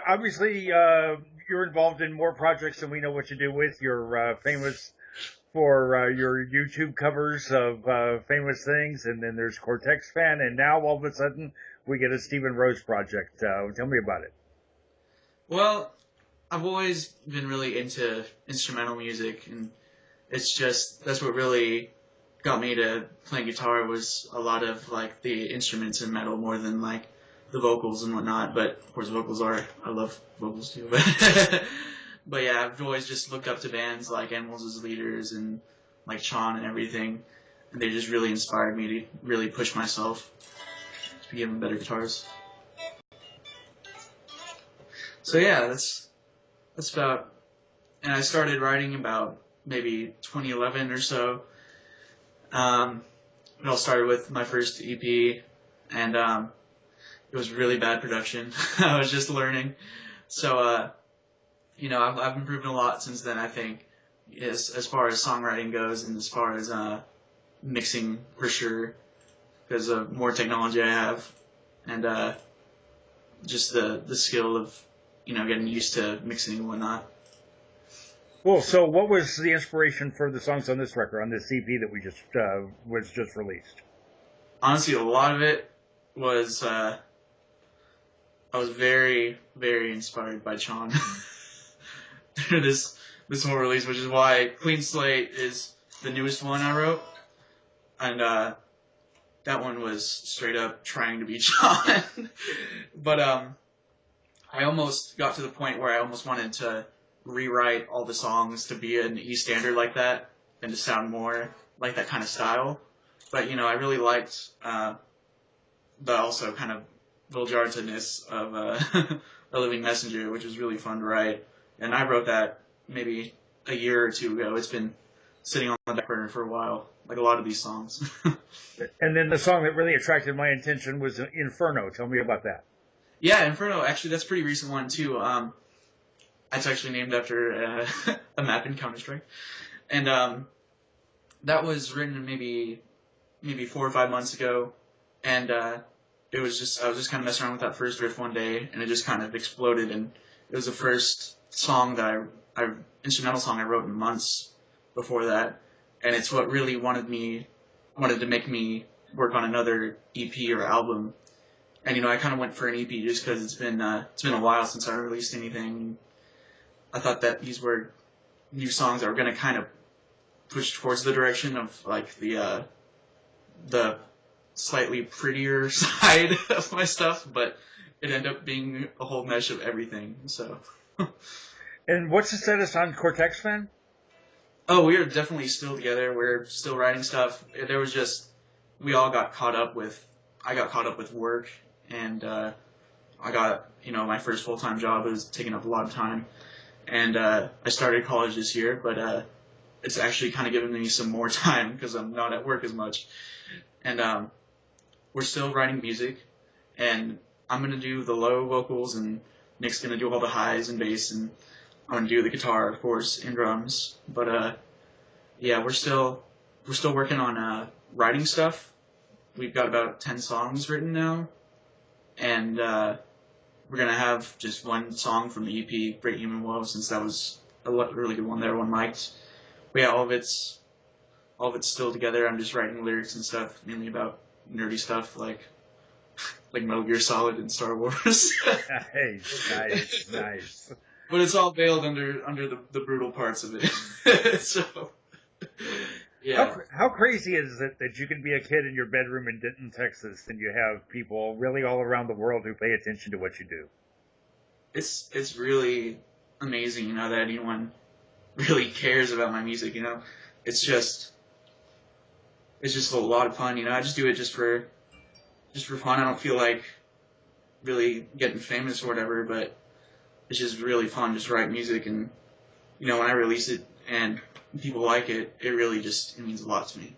obviously, you're involved in more projects than we know what you do with. You're famous for your YouTube covers of famous things, and then there's Cortex Fan, and now all of a sudden we get a Stephen Rose project. Tell me about it. Well, I've always been really into instrumental music, and it's just that's what really got me to playing guitar was a lot of like the instruments in metal more than like the vocals and whatnot. But of course, I love vocals too. But yeah, I've always just looked up to bands like Animals as Leaders and like Sean and everything, and they just really inspired me to really push myself to be even better guitars. So yeah, that's about. And I started writing about maybe 2011 or so. It all started with my first EP, and it was really bad production. I was just learning, so I've improved a lot since then. I think as far as songwriting goes, and as far as mixing for sure, because of more technology I have, and just the skill of getting used to mixing and whatnot. Well, so what was the inspiration for the songs on this record, on this EP that we just was just released? Honestly, a lot of it was I was very, very inspired by Sean through this whole release, which is why Clean Slate is the newest one I wrote, and that one was straight up trying to be Sean. But I almost got to the point where I almost wanted to rewrite all the songs to be an E standard like that and to sound more like that kind of style. But I really liked the also kind of vulgarity-ness of A Living Messenger, which was really fun to write. And I wrote that maybe a year or two ago. It's been sitting on the back burner for a while, like a lot of these songs. And then the song that really attracted my attention was Inferno. Tell me about that. Yeah, Inferno, actually, that's a pretty recent one, too. It's actually named after a map in Counter-Strike. And that was written maybe 4 or 5 months ago. And I was just kind of messing around with that first riff one day, and it just kind of exploded. And it was the first song that instrumental song I wrote in months before that. And it's what really wanted to make me work on another EP or album. And I kind of went for an EP just because it's been a while since I released anything. I thought that these were new songs that were going to kind of push towards the direction of like the slightly prettier side of my stuff, but it ended up being a whole mesh of everything. So. And what's the status on Cortex Fan? Oh, we are definitely still together. We're still writing stuff. There was just I got caught up with work, and I got my first full-time job. It was taking up a lot of time. And I started college this year, but it's actually kind of given me some more time because I'm not at work as much. And we're still writing music, and I'm going to do the low vocals, and Nick's going to do all the highs and bass, and I'm going to do the guitar, of course, and drums. But yeah, we're still working on writing stuff. We've got about 10 songs written now, and we're going to have just one song from the EP, Great Human Woe, since that was a really good one that everyone liked. But yeah, all of it's still together. I'm just writing lyrics and stuff, mainly about nerdy stuff like Metal Gear Solid and Star Wars. Nice. But it's all veiled under the brutal parts of it. So, yeah. How crazy is it that you can be a kid in your bedroom in Denton, Texas, and you have people really all around the world who pay attention to what you do? It's really amazing, that anyone really cares about my music. It's just a lot of fun. I just do it just for fun. I don't feel like really getting famous or whatever, but it's just really fun just to write music. And when I release it and people like it, it really it means a lot to me.